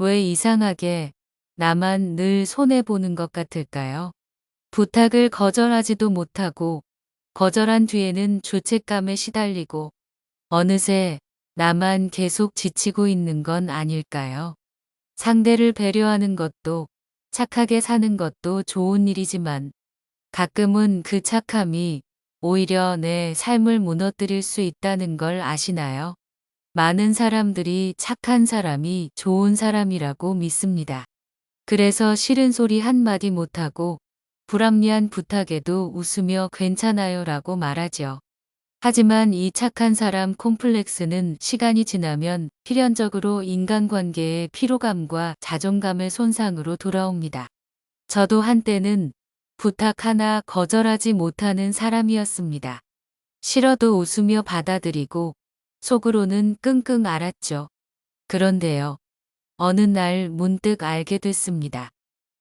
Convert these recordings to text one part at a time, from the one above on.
왜 이상하게 나만 늘 손해보는 것 같을까요? 부탁을 거절하지도 못하고 거절한 뒤에는 죄책감에 시달리고 어느새 나만 계속 지치고 있는 건 아닐까요? 상대를 배려하는 것도 착하게 사는 것도 좋은 일이지만 가끔은 그 착함이 오히려 내 삶을 무너뜨릴 수 있다는 걸 아시나요? 많은 사람들이 착한 사람이 좋은 사람이라고 믿습니다. 그래서 싫은 소리 한마디 못하고 불합리한 부탁에도 웃으며 괜찮아요 라고 말하죠. 하지만 이 착한 사람 콤플렉스는 시간이 지나면 필연적으로 인간관계의 피로감과 자존감의 손상으로 돌아옵니다. 저도 한때는 부탁 하나 거절하지 못하는 사람이었습니다. 싫어도 웃으며 받아들이고 속으로는 끙끙 앓았죠. 그런데요. 어느 날 문득 알게 됐습니다.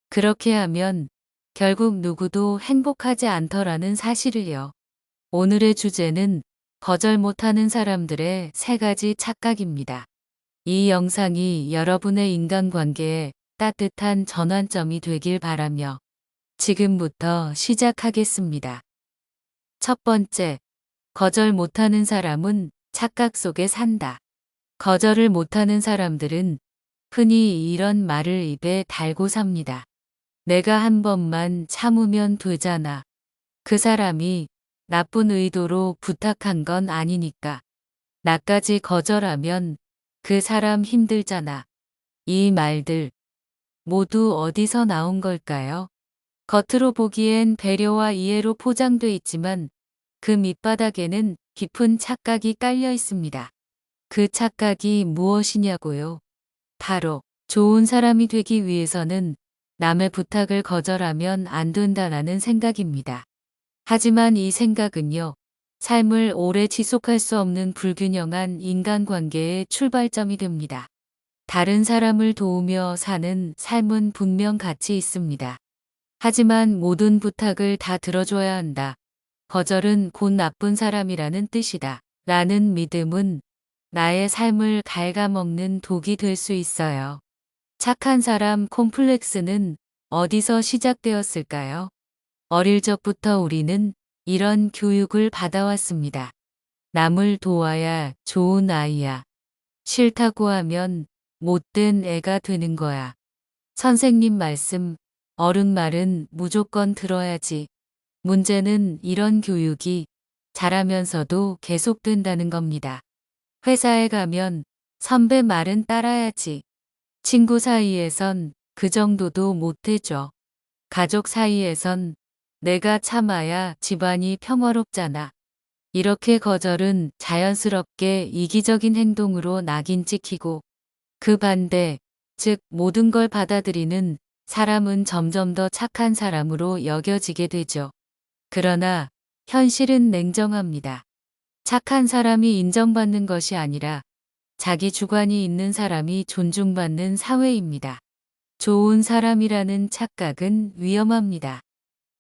그렇게 하면 결국 누구도 행복하지 않더라는 사실을요. 오늘의 주제는 거절 못하는 사람들의 3가지 착각입니다. 이 영상이 여러분의 인간관계에 따뜻한 전환점이 되길 바라며 지금부터 시작하겠습니다. 첫 번째, 거절 못하는 사람은 착각 속에 산다. 거절을 못하는 사람들은 흔히 이런 말을 입에 달고 삽니다. 내가 한 번만 참으면 되잖아. 그 사람이 나쁜 의도로 부탁한 건 아니니까. 나까지 거절하면 그 사람 힘들잖아. 이 말들 모두 어디서 나온 걸까요? 겉으로 보기엔 배려와 이해로 포장돼 있지만 그 밑바닥에는 깊은 착각이 깔려 있습니다. 그 착각이 무엇이냐고요? 바로 좋은 사람이 되기 위해서는 남의 부탁을 거절하면 안 된다는 생각입니다. 하지만 이 생각은요, 삶을 오래 지속할 수 없는 불균형한 인간관계의 출발점이 됩니다. 다른 사람을 도우며 사는 삶은 분명 가치 있습니다. 하지만 모든 부탁을 다 들어줘야 한다. 거절은 곧 나쁜 사람이라는 뜻이다. 라는 믿음은 나의 삶을 갉아먹는 독이 될 수 있어요. 착한 사람 콤플렉스는 어디서 시작되었을까요? 어릴 적부터 우리는 이런 교육을 받아왔습니다. 남을 도와야 좋은 아이야. 싫다고 하면 못된 애가 되는 거야. 선생님 말씀, 어른 말은 무조건 들어야지. 문제는 이런 교육이 자라면서도 계속된다는 겁니다. 회사에 가면 선배 말은 따라야지. 친구 사이에선 그 정도도 못해줘. 가족 사이에선 내가 참아야 집안이 평화롭잖아. 이렇게 거절은 자연스럽게 이기적인 행동으로 낙인 찍히고 그 반대, 즉 모든 걸 받아들이는 사람은 점점 더 착한 사람으로 여겨지게 되죠. 그러나 현실은 냉정합니다. 착한 사람이 인정받는 것이 아니라 자기 주관이 있는 사람이 존중받는 사회입니다. 좋은 사람이라는 착각은 위험합니다.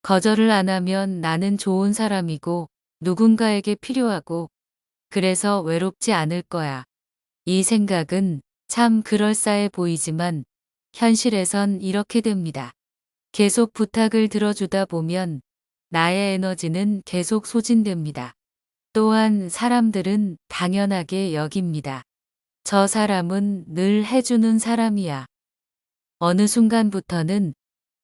거절을 안 하면 나는 좋은 사람이고 누군가에게 필요하고 그래서 외롭지 않을 거야. 이 생각은 참 그럴싸해 보이지만 현실에선 이렇게 됩니다. 계속 부탁을 들어주다 보면 나의 에너지는 계속 소진됩니다. 또한 사람들은 당연하게 여깁니다. 저 사람은 늘 해주는 사람이야. 어느 순간부터는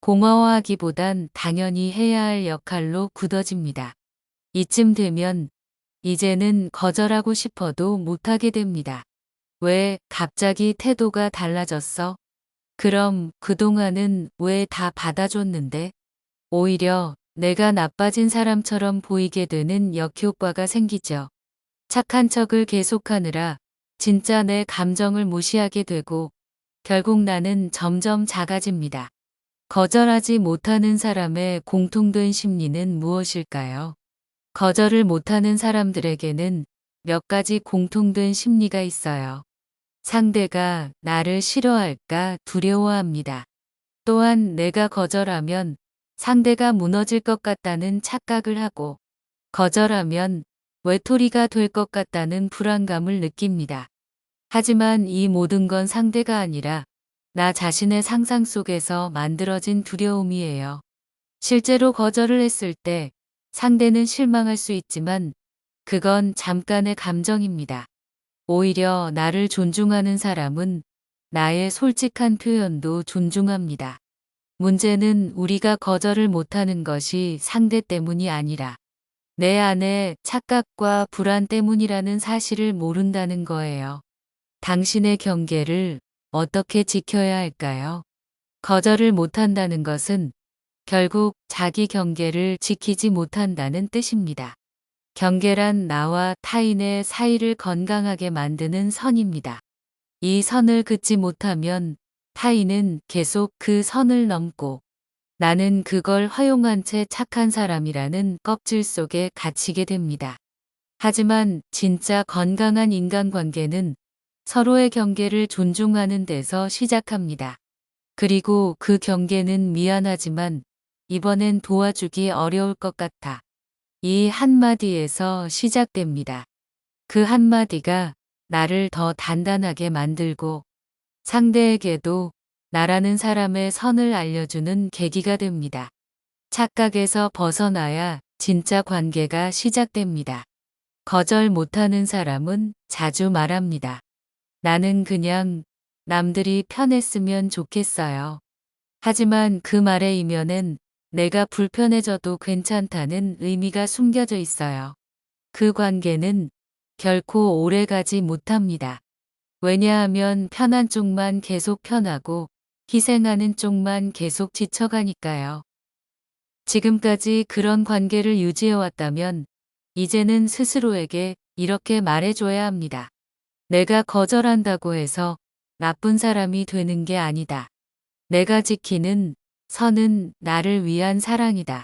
고마워하기보단 당연히 해야 할 역할로 굳어집니다. 이쯤 되면 이제는 거절하고 싶어도 못하게 됩니다. 왜 갑자기 태도가 달라졌어? 그럼 그동안은 왜 다 받아줬는데? 오히려 내가 나빠진 사람처럼 보이게 되는 역효과가 생기죠. 착한 척을 계속하느라 진짜 내 감정을 무시하게 되고 결국 나는 점점 작아집니다. 거절하지 못하는 사람의 공통된 심리는 무엇일까요? 거절을 못하는 사람들에게는 몇 가지 공통된 심리가 있어요. 상대가 나를 싫어할까 두려워합니다. 또한 내가 거절하면 상대가 무너질 것 같다는 착각을 하고 거절하면 외톨이가 될 것 같다는 불안감을 느낍니다. 하지만 이 모든 건 상대가 아니라 나 자신의 상상 속에서 만들어진 두려움이에요. 실제로 거절을 했을 때 상대는 실망할 수 있지만 그건 잠깐의 감정입니다. 오히려 나를 존중하는 사람은 나의 솔직한 표현도 존중합니다. 문제는 우리가 거절을 못하는 것이 상대 때문이 아니라 내 안의 착각과 불안 때문이라는 사실을 모른다는 거예요. 당신의 경계를 어떻게 지켜야 할까요? 거절을 못한다는 것은 결국 자기 경계를 지키지 못한다는 뜻입니다. 경계란 나와 타인의 사이를 건강하게 만드는 선입니다. 이 선을 긋지 못하면 타인은 계속 그 선을 넘고 나는 그걸 허용한 채 착한 사람이라는 껍질 속에 갇히게 됩니다. 하지만 진짜 건강한 인간관계는 서로의 경계를 존중하는 데서 시작합니다. 그리고 그 경계는 미안하지만 이번엔 도와주기 어려울 것 같아. 이 한마디에서 시작됩니다. 그 한마디가 나를 더 단단하게 만들고 상대에게도 나라는 사람의 선을 알려주는 계기가 됩니다. 착각에서 벗어나야 진짜 관계가 시작됩니다. 거절 못하는 사람은 자주 말합니다. 나는 그냥 남들이 편했으면 좋겠어요. 하지만 그 말의 이면엔 내가 불편해져도 괜찮다는 의미가 숨겨져 있어요. 그 관계는 결코 오래가지 못합니다. 왜냐하면 편한 쪽만 계속 편하고 희생하는 쪽만 계속 지쳐가니까요. 지금까지 그런 관계를 유지해왔다면 이제는 스스로에게 이렇게 말해줘야 합니다. 내가 거절한다고 해서 나쁜 사람이 되는 게 아니다. 내가 지키는 선은 나를 위한 사랑이다.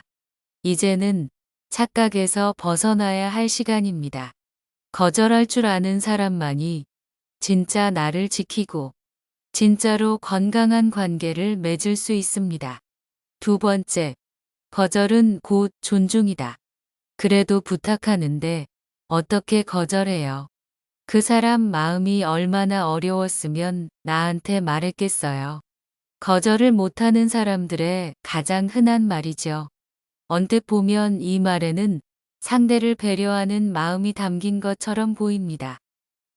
이제는 착각에서 벗어나야 할 시간입니다. 거절할 줄 아는 사람만이 진짜 나를 지키고 진짜로 건강한 관계를 맺을 수 있습니다. 두 번째, 거절은 곧 존중이다. 그래도 부탁하는데 어떻게 거절해요? 그 사람 마음이 얼마나 어려웠으면 나한테 말했겠어요. 거절을 못하는 사람들의 가장 흔한 말이죠. 언뜻 보면 이 말에는 상대를 배려하는 마음이 담긴 것처럼 보입니다.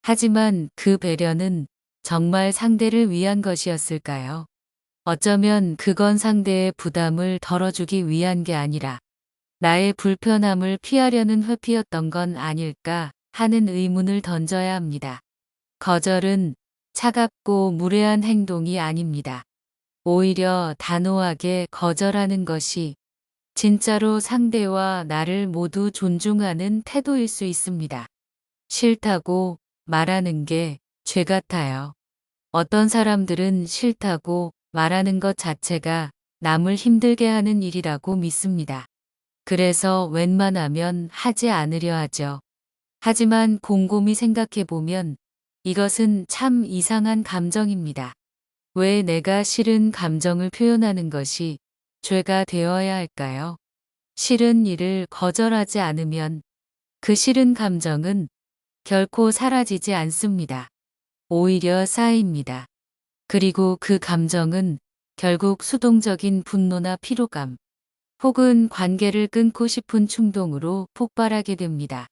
하지만 그 배려는 정말 상대를 위한 것이었을까요? 어쩌면 그건 상대의 부담을 덜어주기 위한 게 아니라 나의 불편함을 피하려는 회피였던 건 아닐까 하는 의문을 던져야 합니다. 거절은 차갑고 무례한 행동이 아닙니다. 오히려 단호하게 거절하는 것이 진짜로 상대와 나를 모두 존중하는 태도일 수 있습니다. 싫다고 말하는 게 죄 같아요. 어떤 사람들은 싫다고 말하는 것 자체가 남을 힘들게 하는 일이라고 믿습니다. 그래서 웬만하면 하지 않으려 하죠. 하지만 곰곰이 생각해보면 이것은 참 이상한 감정입니다. 왜 내가 싫은 감정을 표현하는 것이 죄가 되어야 할까요? 싫은 일을 거절하지 않으면 그 싫은 감정은 결코 사라지지 않습니다. 오히려 쌓입니다. 그리고 그 감정은 결국 수동적인 분노나 피로감, 혹은 관계를 끊고 싶은 충동으로 폭발하게 됩니다.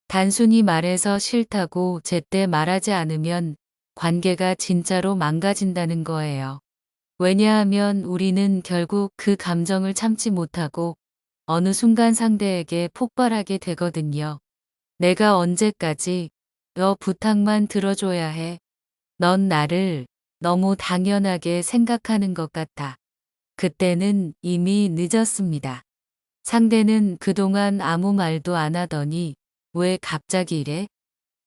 단순히 말해서 싫다고 제때 말하지 않으면 관계가 진짜로 망가진다는 거예요. 왜냐하면 우리는 결국 그 감정을 참지 못하고 어느 순간 상대에게 폭발하게 되거든요. 내가 언제까지 너 부탁만 들어줘야 해. 넌 나를 너무 당연하게 생각하는 것 같아. 그때는 이미 늦었습니다. 상대는 그동안 아무 말도 안 하더니 왜 갑자기 이래?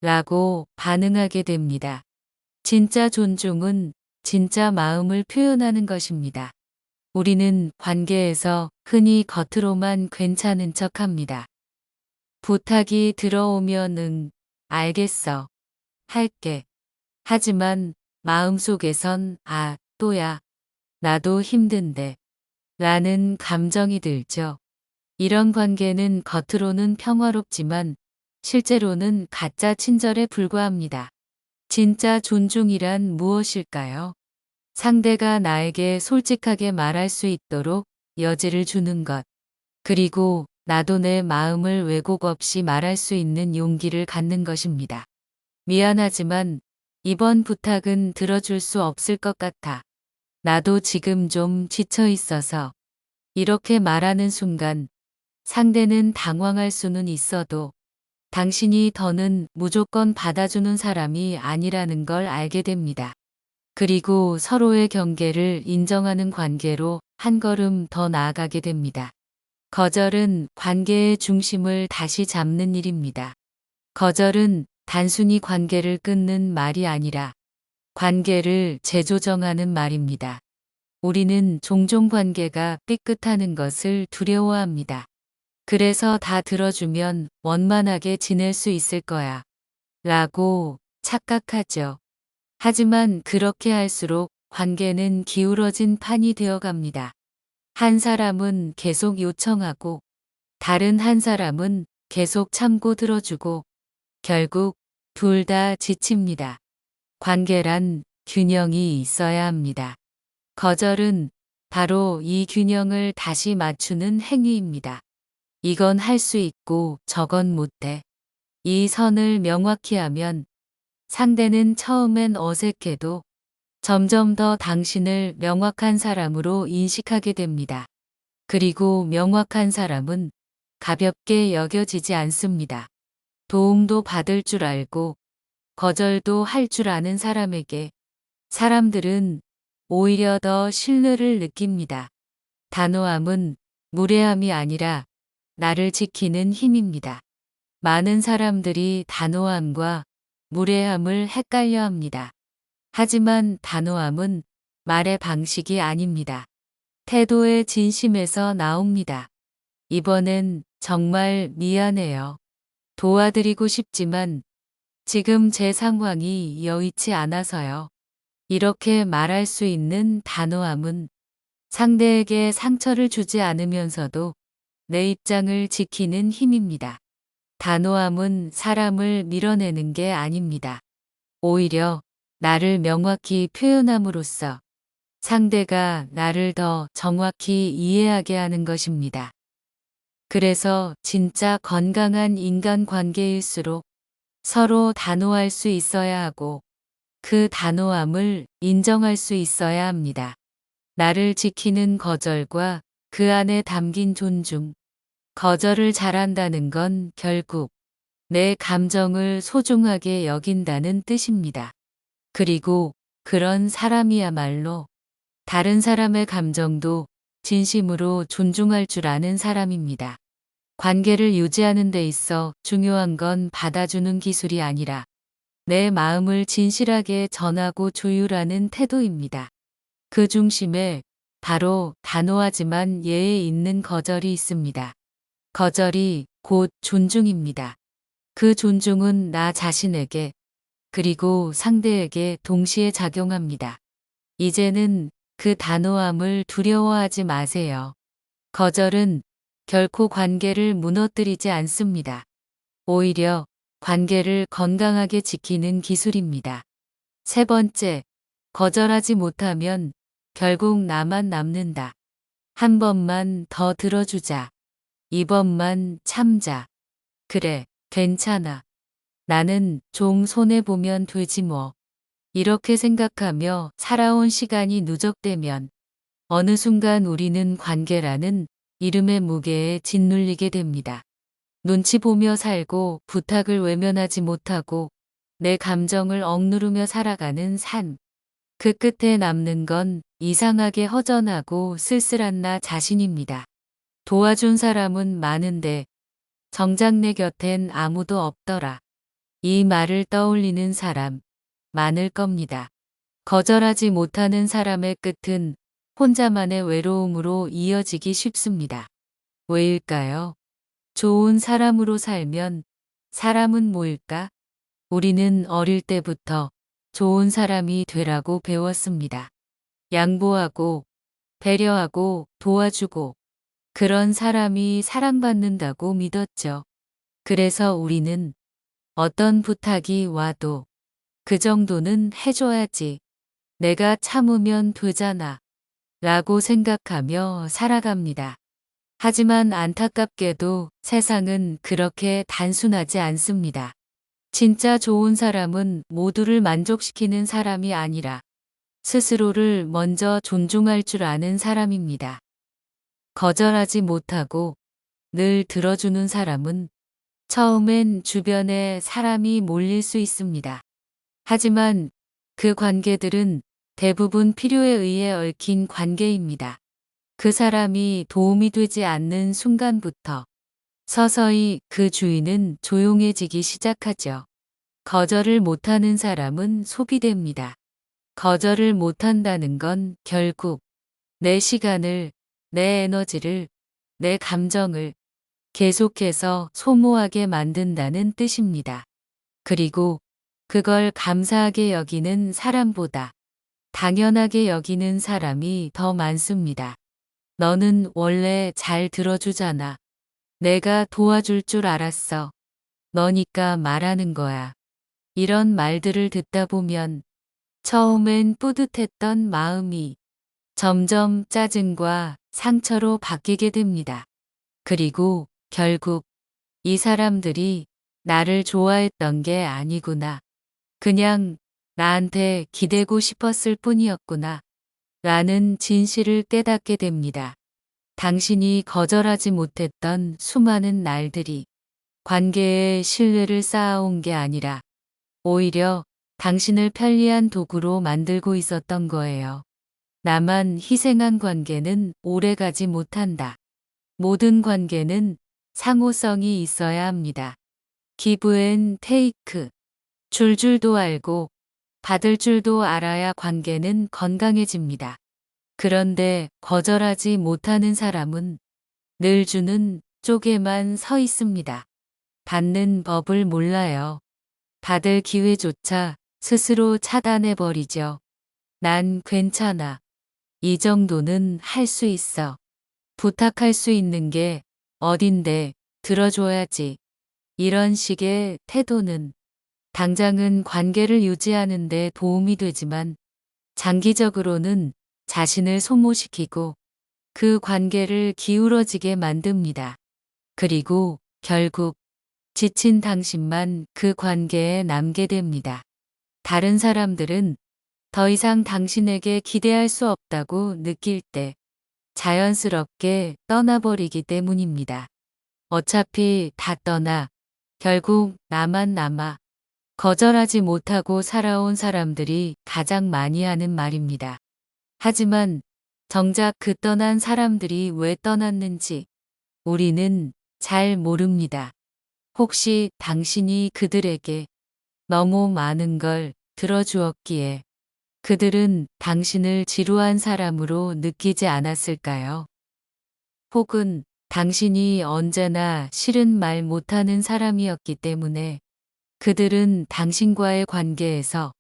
라고 반응하게 됩니다. 진짜 존중은 진짜 마음을 표현하는 것입니다. 우리는 관계에서 흔히 겉으로만 괜찮은 척합니다. 부탁이 들어오면 응, 알겠어. 할게. 하지만 마음속에선 아, 또야. 나도 힘든데. 라는 감정이 들죠. 이런 관계는 겉으로는 평화롭지만 실제로는 가짜 친절에 불과합니다. 진짜 존중이란 무엇일까요? 상대가 나에게 솔직하게 말할 수 있도록 여지를 주는 것. 그리고 나도 내 마음을 왜곡 없이 말할 수 있는 용기를 갖는 것입니다. 미안하지만 이번 부탁은 들어줄 수 없을 것 같아. 나도 지금 좀 지쳐 있어서. 이렇게 말하는 순간 상대는 당황할 수는 있어도 당신이 더는 무조건 받아주는 사람이 아니라는 걸 알게 됩니다. 그리고 서로의 경계를 인정하는 관계로 한 걸음 더 나아가게 됩니다. 거절은 관계의 중심을 다시 잡는 일입니다. 거절은 단순히 관계를 끊는 말이 아니라 관계를 재조정하는 말입니다. 우리는 종종 관계가 삐끗하는 것을 두려워합니다. 그래서 다 들어주면 원만하게 지낼 수 있을 거야. 라고 착각하죠. 하지만 그렇게 할수록 관계는 기울어진 판이 되어 갑니다. 한 사람은 계속 요청하고 다른 한 사람은 계속 참고 들어주고 결국 둘 다 지칩니다. 관계란 균형이 있어야 합니다. 거절은 바로 이 균형을 다시 맞추는 행위입니다. 이건 할 수 있고 저건 못해. 이 선을 명확히 하면 상대는 처음엔 어색해도 점점 더 당신을 명확한 사람으로 인식하게 됩니다. 그리고 명확한 사람은 가볍게 여겨지지 않습니다. 도움도 받을 줄 알고 거절도 할 줄 아는 사람에게 사람들은 오히려 더 신뢰를 느낍니다. 단호함은 무례함이 아니라 나를 지키는 힘입니다. 많은 사람들이 단호함과 무례함을 헷갈려 합니다. 하지만 단호함은 말의 방식이 아닙니다. 태도의 진심에서 나옵니다. 이번엔 정말 미안해요. 도와드리고 싶지만 지금 제 상황이 여의치 않아서요. 이렇게 말할 수 있는 단호함은 상대에게 상처를 주지 않으면서도 내 입장을 지키는 힘입니다. 단호함은 사람을 밀어내는 게 아닙니다. 오히려 나를 명확히 표현함으로써 상대가 나를 더 정확히 이해하게 하는 것입니다. 그래서 진짜 건강한 인간관계일수록 서로 단호할 수 있어야 하고 그 단호함을 인정할 수 있어야 합니다. 나를 지키는 거절과 그 안에 담긴 존중. 거절을 잘한다는 건 결국 내 감정을 소중하게 여긴다는 뜻입니다. 그리고 그런 사람이야말로 다른 사람의 감정도 진심으로 존중할 줄 아는 사람입니다. 관계를 유지하는 데 있어 중요한 건 받아주는 기술이 아니라 내 마음을 진실하게 전하고 조율하는 태도입니다. 그 중심에 바로 단호하지만 예의 있는 거절이 있습니다. 거절이 곧 존중입니다. 그 존중은 나 자신에게 그리고 상대에게 동시에 작용합니다. 이제는 그 단호함을 두려워하지 마세요. 거절은 결코 관계를 무너뜨리지 않습니다. 오히려 관계를 건강하게 지키는 기술입니다. 세 번째, 거절하지 못하면 결국 나만 남는다. 한 번만 더 들어주자. 이번만 참자. 그래, 괜찮아. 나는 좀 손해보면 되지 뭐. 이렇게 생각하며 살아온 시간이 누적되면 어느 순간 우리는 관계라는 이름의 무게에 짓눌리게 됩니다. 눈치 보며 살고 부탁을 외면하지 못하고 내 감정을 억누르며 살아가는 삶. 그 끝에 남는 건 이상하게 허전하고 쓸쓸한 나 자신입니다. 도와준 사람은 많은데 정작 내 곁엔 아무도 없더라. 이 말을 떠올리는 사람 많을 겁니다. 거절하지 못하는 사람의 끝은 혼자만의 외로움으로 이어지기 쉽습니다. 왜일까요? 좋은 사람으로 살면 사람은 뭐일까? 우리는 어릴 때부터 좋은 사람이 되라고 배웠습니다. 양보하고 배려하고 도와주고 그런 사람이 사랑받는다고 믿었죠. 그래서 우리는 어떤 부탁이 와도 그 정도는 해줘야지 내가 참으면 되잖아 라고 생각하며 살아갑니다. 하지만 안타깝게도 세상은 그렇게 단순하지 않습니다. 진짜 좋은 사람은 모두를 만족시키는 사람이 아니라 스스로를 먼저 존중할 줄 아는 사람입니다. 거절하지 못하고 늘 들어주는 사람은 처음엔 주변에 사람이 몰릴 수 있습니다. 하지만 그 관계들은 대부분 필요에 의해 얽힌 관계입니다. 그 사람이 도움이 되지 않는 순간부터 서서히 그 주인은 조용해지기 시작하죠. 거절을 못하는 사람은 소비됩니다. 거절을 못한다는 건 결국 내 시간을, 내 에너지를, 내 감정을 계속해서 소모하게 만든다는 뜻입니다. 그리고 그걸 감사하게 여기는 사람보다 당연하게 여기는 사람이 더 많습니다. 너는 원래 잘 들어주잖아. 내가 도와줄 줄 알았어. 너니까 말하는 거야. 이런 말들을 듣다 보면 처음엔 뿌듯했던 마음이 점점 짜증과 상처로 바뀌게 됩니다. 그리고 결국 이 사람들이 나를 좋아했던 게 아니구나. 그냥 나한테 기대고 싶었을 뿐이었구나. 라는 진실을 깨닫게 됩니다. 당신이 거절하지 못했던 수많은 날들이 관계에 신뢰를 쌓아온 게 아니라 오히려 당신을 편리한 도구로 만들고 있었던 거예요. 나만 희생한 관계는 오래가지 못한다. 모든 관계는 상호성이 있어야 합니다. 기브 앤 테이크. 줄 줄도 알고 받을 줄도 알아야 관계는 건강해집니다. 그런데 거절하지 못하는 사람은 늘 주는 쪽에만 서 있습니다. 받는 법을 몰라요. 받을 기회조차 스스로 차단해버리죠. 난 괜찮아. 이 정도는 할 수 있어. 부탁할 수 있는 게 어딘데 들어줘야지. 이런 식의 태도는 당장은 관계를 유지하는 데 도움이 되지만 장기적으로는 자신을 소모시키고 그 관계를 기울어지게 만듭니다. 그리고 결국 지친 당신만 그 관계에 남게 됩니다. 다른 사람들은 더 이상 당신에게 기대할 수 없다고 느낄 때 자연스럽게 떠나버리기 때문입니다. 어차피 다 떠나 결국 나만 남아. 거절하지 못하고 살아온 사람들이 가장 많이 하는 말입니다. 하지만 정작 그 떠난 사람들이 왜 떠났는지 우리는 잘 모릅니다. 혹시 당신이 그들에게 너무 많은 걸 들어주었기에 그들은 당신을 지루한 사람으로 느끼지 않았을까요? 혹은 당신이 언제나 싫은 말 못하는 사람이었기 때문에 그들은 당신과의 관계에서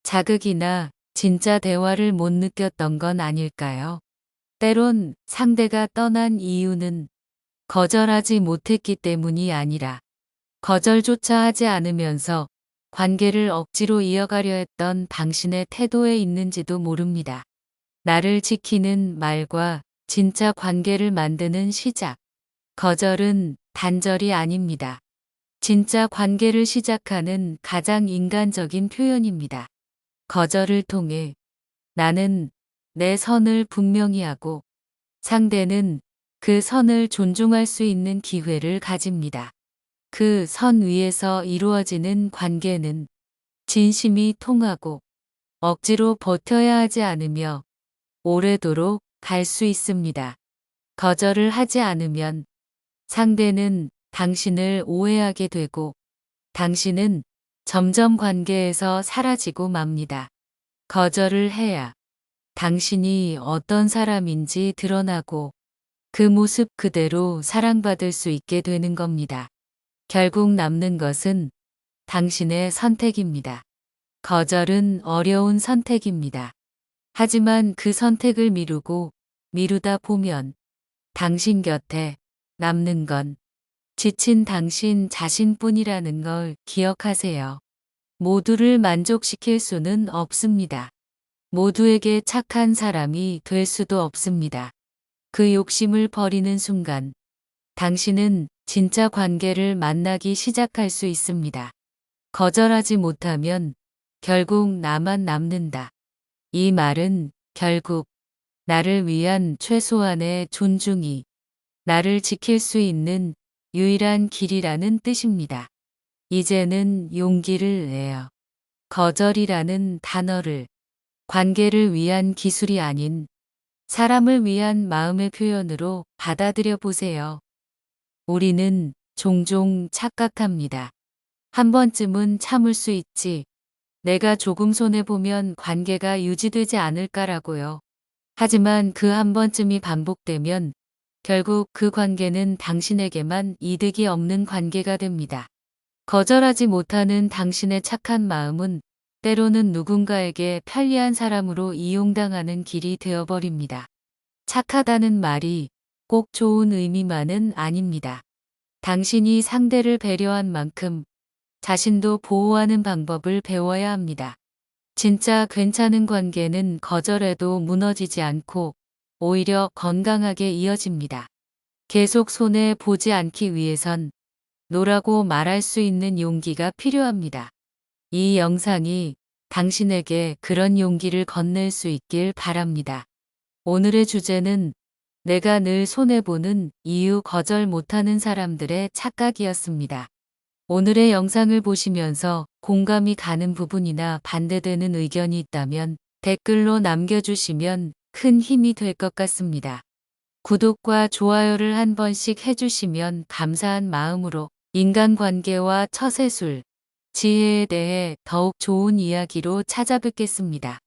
자극이나 진짜 대화를 못 느꼈던 건 아닐까요? 때론 상대가 떠난 이유는 거절하지 못했기 때문이 아니라 거절조차 하지 않으면서 관계를 억지로 이어가려 했던 당신의 태도에 있는지도 모릅니다. 나를 지키는 말과 진짜 관계를 만드는 시작. 거절은 단절이 아닙니다. 진짜 관계를 시작하는 가장 인간적인 표현입니다. 거절을 통해 나는 내 선을 분명히 하고 상대는 그 선을 존중할 수 있는 기회를 가집니다. 그 선 위에서 이루어지는 관계는 진심이 통하고 억지로 버텨야 하지 않으며 오래도록 갈 수 있습니다. 거절을 하지 않으면 상대는 당신을 오해하게 되고 당신은 점점 관계에서 사라지고 맙니다. 거절을 해야 당신이 어떤 사람인지 드러나고 그 모습 그대로 사랑받을 수 있게 되는 겁니다. 결국 남는 것은 당신의 선택입니다. 거절은 어려운 선택입니다. 하지만 그 선택을 미루고 미루다 보면 당신 곁에 남는 건 지친 당신 자신뿐이라는 걸 기억하세요. 모두를 만족시킬 수는 없습니다. 모두에게 착한 사람이 될 수도 없습니다. 그 욕심을 버리는 순간 당신은 진짜 관계를 만나기 시작할 수 있습니다. 거절하지 못하면 결국 나만 남는다. 이 말은 결국 나를 위한 최소한의 존중이 나를 지킬 수 있는 유일한 길이라는 뜻입니다. 이제는 용기를 내요. 거절이라는 단어를 관계를 위한 기술이 아닌 사람을 위한 마음의 표현으로 받아들여 보세요. 우리는 종종 착각합니다. 한 번쯤은 참을 수 있지. 내가 조금 손해보면 관계가 유지되지 않을까라고요. 하지만 그 한 번쯤이 반복되면 결국 그 관계는 당신에게만 이득이 없는 관계가 됩니다. 거절하지 못하는 당신의 착한 마음은 때로는 누군가에게 편리한 사람으로 이용당하는 길이 되어버립니다. 착하다는 말이 꼭 좋은 의미만은 아닙니다. 당신이 상대를 배려한 만큼 자신도 보호하는 방법을 배워야 합니다. 진짜 괜찮은 관계는 거절해도 무너지지 않고 오히려 건강하게 이어집니다. 계속 손해 보지 않기 위해선 노라고 말할 수 있는 용기가 필요합니다. 이 영상이 당신에게 그런 용기를 건넬 수 있길 바랍니다. 오늘의 주제는 내가 늘 손해보는 이유 거절 못하는 사람들의 착각이었습니다. 오늘의 영상을 보시면서 공감이 가는 부분이나 반대되는 의견이 있다면 댓글로 남겨주시면 큰 힘이 될 것 같습니다. 구독과 좋아요를 한 번씩 해주시면 감사한 마음으로 인간관계와 처세술, 지혜에 대해 더욱 좋은 이야기로 찾아뵙겠습니다.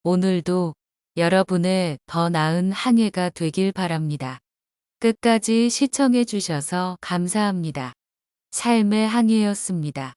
오늘도 여러분의 더 나은 한 해가 되길 바랍니다. 끝까지 시청해 주셔서 감사합니다. 삶의 항해였습니다.